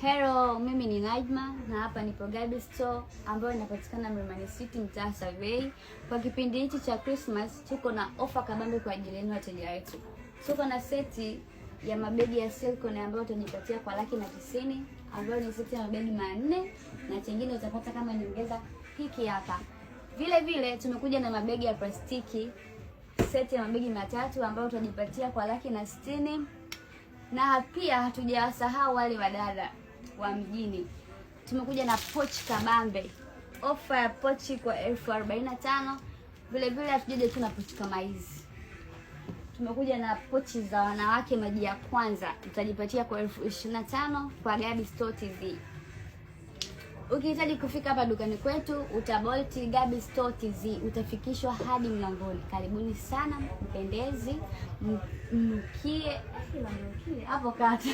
Hello, mimi ni Najma na hapa nipo Gabi Store ambayo inapatikana Mlimani City, mtaa Survey. Kwa kipindi hichi cha Christmas tuko na ofa kabambe kwa ajili yenu wateja wetu. Tuko na seti ya mabegi ya silicone ambayo utajipatia kwa Laki90, ambayo ni seti ya mabegi 4 na chengine utapata kama nyongeza hiki hapa. Vile vile tumekuja na mabegi ya plastiki, seti ya mabegi 3 ambayo utajipatia kwa Laki60. Na pia hatujawasahau wale wadada wa mjini. Tumekuja na pochi kabambe. Ofa ya pochi kwa 45,000. Vile vile hatujaje tu na pochi kama hizi. Tumekuja na pochi za wanawake maji ya kwanza. Utajipatia kwa 25,000 kwa Gabi Store TV. Ukihitaji kufika hapa dukani kwetu, utabolti Gabi Store TV, utafikishwa hadi mlangoni. Karibuni sana, mpendezi, mnukie hapo kata.